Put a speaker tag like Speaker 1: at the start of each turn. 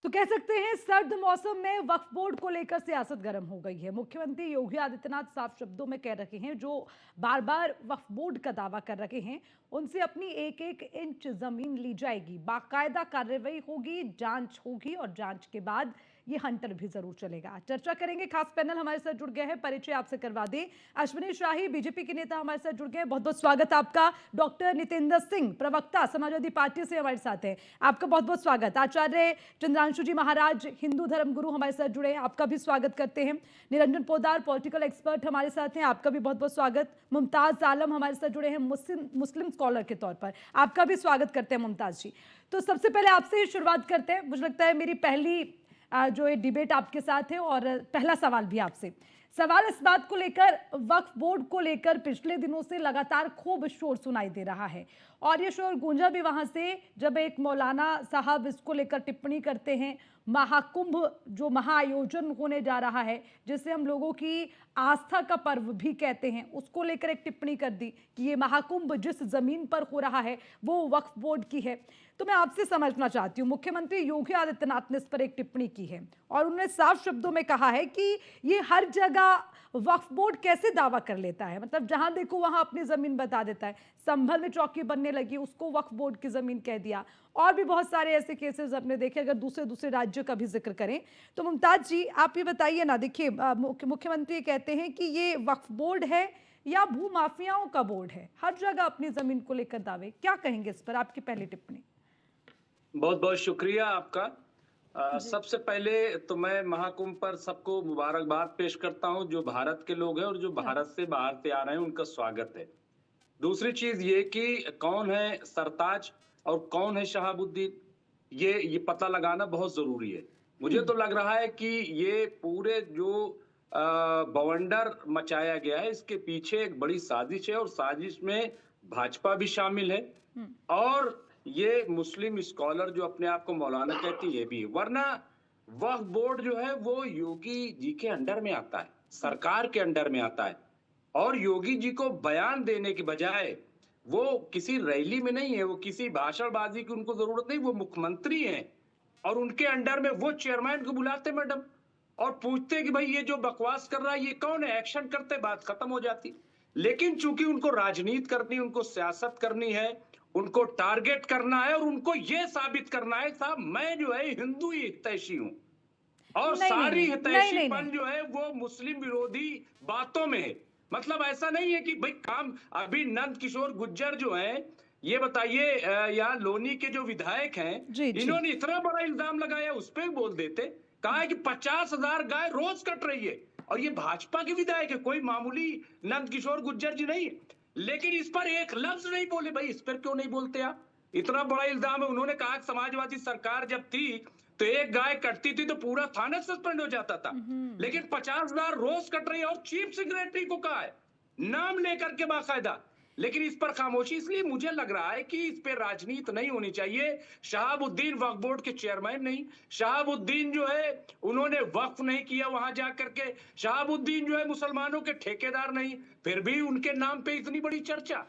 Speaker 1: तो कह सकते हैं सर्द मौसम में वक्फ बोर्ड को लेकर सियासत गर्म हो गई है। मुख्यमंत्री योगी आदित्यनाथ साफ शब्दों में कह रहे हैं, जो बार बार वक्फ बोर्ड का दावा कर रहे हैं, उनसे अपनी एक एक इंच जमीन ली जाएगी, बाकायदा कार्रवाई होगी, जांच होगी और जांच के बाद ये हंटर भी जरूर चलेगा। चर्चा करेंगे, खास पैनल हमारे साथ जुड़ गए हैं। परिचय आपसे करवा दें, अश्विनी शाही बीजेपी के नेता हमारे साथ जुड़ गए हैं। बहुत बहुत स्वागत आपका। डॉक्टर नितेंद्र सिंह प्रवक्ता समाजवादी पार्टी से हमारे साथ हैं, आपका बहुत बहुत स्वागत। आचार्य चंद्रांशु जी महाराज हिंदू धर्म गुरु हमारे साथ जुड़े हैं, आपका भी स्वागत करते हैं। निरंजन पोदार पॉलिटिकल एक्सपर्ट हमारे साथ हैं, आपका भी बहुत बहुत स्वागत। मुमताज आलम हमारे साथ जुड़े हैं मुस्लिम स्कॉलर के तौर पर, आपका भी स्वागत करते हैं मुमताज जी। तो सबसे पहले आपसे ही शुरुआत करते हैं। मुझे लगता है मेरी पहली जो ये डिबेट आपके साथ है और पहला सवाल भी आपसे। सवाल इस बात को लेकर, वक्फ बोर्ड को लेकर पिछले दिनों से लगातार खूब शोर सुनाई दे रहा है और ये शोर गूंजा भी वहां से जब एक मौलाना साहब इसको लेकर टिप्पणी करते हैं। महाकुंभ जो महाआयोजन होने जा रहा है, जिसे हम लोगों की आस्था का पर्व भी कहते हैं, उसको लेकर एक टिप्पणी कर दी कि ये महाकुंभ जिस जमीन पर हो रहा है वो वक्फ बोर्ड की है। तो मैं आपसे समझना चाहती हूँ, मुख्यमंत्री योगी आदित्यनाथ ने इस पर एक टिप्पणी की है और उन्होंने साफ शब्दों में कहा है कि ये हर जगह वक्फ बोर्ड कैसे दावा कर लेता है, मतलब जहां देखो वहां अपनी जमीन बता देता है। संभल में चौकी बनने लगी, उसको वक्फ बोर्ड की जमीन कह दिया, और भी बहुत सारे ऐसे केसेस अपने देखे। अगर दूसरे दूसरे राज्यों का भी जिक्र करें तो मुमताज जी आप ये बताइए ना। देखिए, मुख्यमंत्री कहते हैं कि ये वक्फ बोर्ड है या भू माफियाओं का बोर्ड है, हर जगह अपनी जमीन को लेकर दावे। क्या कहेंगे इस पर, आपकी पहली टिप्पणी।
Speaker 2: बहुत बहुत शुक्रिया आपका। सबसे पहले तो मैं महाकुंभ पर सबको मुबारकबाद पेश करता हूं, जो भारत के लोग हैं और जो भारत से बाहर से आ रहे हैं उनका स्वागत है। दूसरी चीज ये कि कौन है सरताज और कौन है शहाबुद्दीन, ये पता लगाना बहुत जरूरी है। मुझे तो लग रहा है कि ये पूरे जो बवंडर मचाया गया है, इसके पीछे एक बड़ी साजिश है और साजिश में भाजपा भी शामिल है और ये मुस्लिम स्कॉलर जो अपने आप को मौलाना कहती है ये भी। वरना वक्फ बोर्ड जो है वो योगी जी के अंडर में आता है, सरकार के अंडर में आता है और योगी जी को बयान देने के बजाय वो किसी रैली में नहीं है, वो किसी भाषणबाजी की उनको जरूरत नहीं, वो मुख्यमंत्री हैं और उनके अंडर में वो चेयरमैन को बुलाते मैडम और पूछते कि भाई ये जो बकवास कर रहा है ये कौन है, एक्शन करते, बात खत्म हो जाती। लेकिन चूंकि उनको राजनीति करनी, उनको सियासत करनी है, उनको टारगेट करना है और उनको ये साबित करना है साहब मैं जो है हिंदू ही हितैषी हूं और
Speaker 1: नहीं
Speaker 2: सारी
Speaker 1: नहीं
Speaker 2: हितैषीपन जो है वो मुस्लिम विरोधी बातों में है। मतलब ऐसा नहीं है कि भाई काम अभी नंद किशोर गुज्जर जो है, ये बताइए यहाँ लोनी के जो विधायक हैं,
Speaker 1: जी जी।
Speaker 2: इन्होंने इतना बड़ा इल्जाम लगाया, उस पर बोल देते, कहा है कि 50,000 गाय रोज कट रही है और ये भाजपा के विधायक है, कोई मामूली नंद किशोर गुज्जर जी नहीं। लेकिन इस पर एक लफ्ज नहीं बोले। भाई इस पर क्यों नहीं बोलते आप, इतना बड़ा इल्जाम है। उन्होंने कहा समाजवादी सरकार जब थी तो एक गाय कटती थी तो पूरा थाना सस्पेंड हो जाता था, लेकिन 50,000 रोज कट रही है और चीफ सेक्रेटरी को कहा है नाम लेकर के बाकायदा। लेकिन इस पर खामोशी, इसलिए मुझे लग रहा है कि इस पे राजनीति नहीं होनी चाहिए। शहाबुद्दीन वक्फ बोर्ड के चेयरमैन नहीं, शहाबुद्दीन जो है उन्होंने वक्फ नहीं किया वहां जाकर के, शहाबुद्दीन जो है मुसलमानों के ठेकेदार नहीं, फिर भी उनके नाम पे इतनी बड़ी चर्चा।